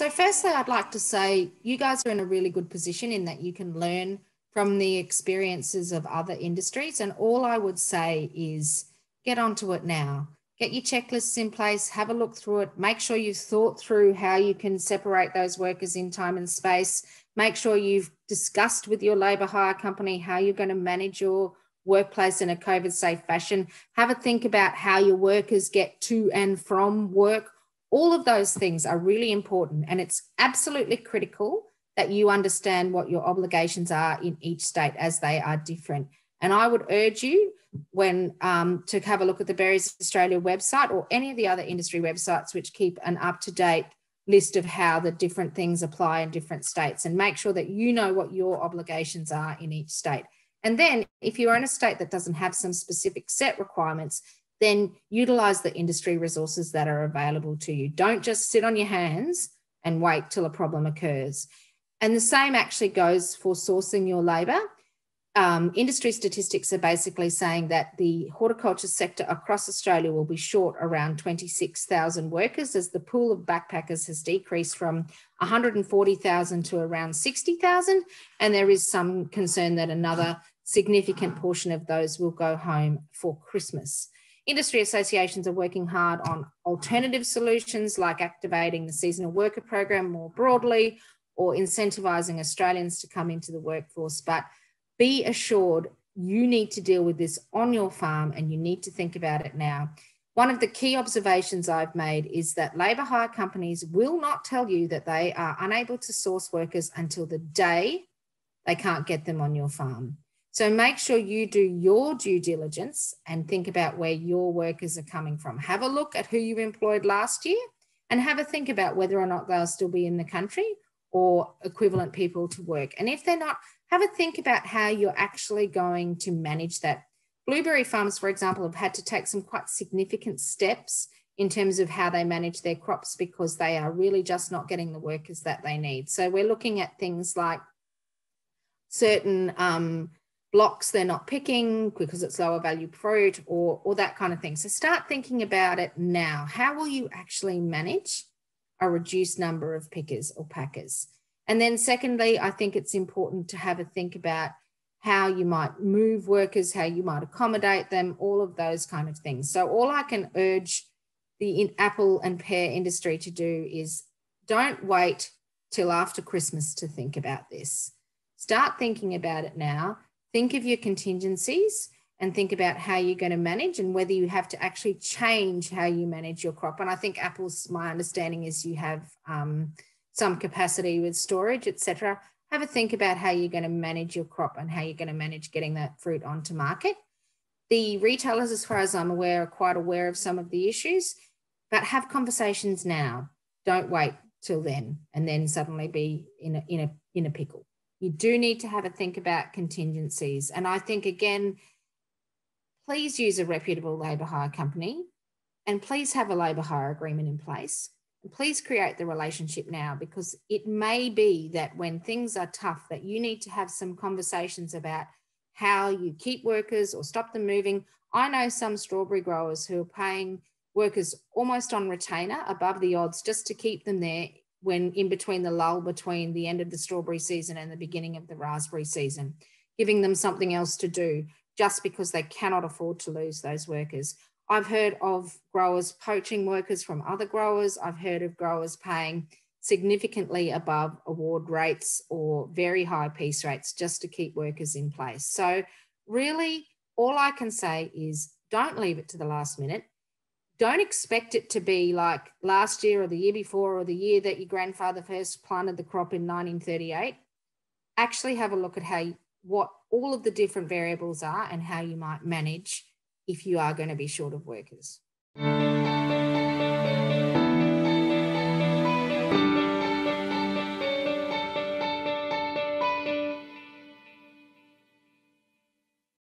So firstly, I'd like to say you guys are in a really good position in that you can learn from the experiences of other industries. And all I would say is get onto it now. Get your checklists in place, have a look through it, make sure you've thought through how you can separate those workers in time and space. Make sure you've discussed with your labour hire company how you're going to manage your workplace in a COVID-safe fashion. Have a think about how your workers get to and from work. All of those things are really important, and it's absolutely critical that you understand what your obligations are in each state as they are different. And I would urge you when to have a look at the Berries Australia website or any of the other industry websites which keep an up-to-date list of how the different things apply in different states, and make sure that you know what your obligations are in each state. And then if you're in a state that doesn't have some specific set requirements, then utilize the industry resources that are available to you. Don't just sit on your hands and wait till a problem occurs. And the same actually goes for sourcing your labour. Industry statistics are basically saying that the horticulture sector across Australia will be short around 26,000 workers as the pool of backpackers has decreased from 140,000 to around 60,000. And there is some concern that another significant portion of those will go home for Christmas. Industry associations are working hard on alternative solutions like activating the seasonal worker program more broadly or incentivising Australians to come into the workforce. But be assured you need to deal with this on your farm and you need to think about it now. One of the key observations I've made is that labour hire companies will not tell you that they are unable to source workers until the day they can't get them on your farm. So make sure you do your due diligence and think about where your workers are coming from. Have a look at who you employed last year and have a think about whether or not they'll still be in the country or equivalent people to work. And if they're not, have a think about how you're actually going to manage that. Blueberry farms, for example, have had to take some quite significant steps in terms of how they manage their crops because they are really just not getting the workers that they need. So we're looking at things like certain blocks they're not picking because it's lower value fruit or that kind of thing. So start thinking about it now. How will you actually manage a reduced number of pickers or packers? And then secondly, I think it's important to have a think about how you might move workers, how you might accommodate them, all of those kind of things. So all I can urge the apple and pear industry to do is don't wait till after Christmas to think about this. Start thinking about it now. Think of your contingencies and think about how you're going to manage and whether you have to actually change how you manage your crop. And I think apples, my understanding is you have some capacity with storage, etc. Have a think about how you're going to manage your crop and how you're going to manage getting that fruit onto market. The retailers, as far as I'm aware, are quite aware of some of the issues, but have conversations now. Don't wait till then and then suddenly be in a pickle. You do need to have a think about contingencies. And I think, again, please use a reputable labour hire company and please have a labour hire agreement in place. And please create the relationship now, because it may be that when things are tough that you need to have some conversations about how you keep workers or stop them moving. I know some strawberry growers who are paying workers almost on retainer above the odds just to keep them there when in between the lull between the end of the strawberry season and the beginning of the raspberry season, giving them something else to do just because they cannot afford to lose those workers. I've heard of growers poaching workers from other growers. I've heard of growers paying significantly above award rates or very high piece rates just to keep workers in place. So really, all I can say is don't leave it to the last minute. Don't expect it to be like last year or the year before or the year that your grandfather first planted the crop in 1938. Actually have a look at what all of the different variables are and how you might manage if you are going to be short of workers.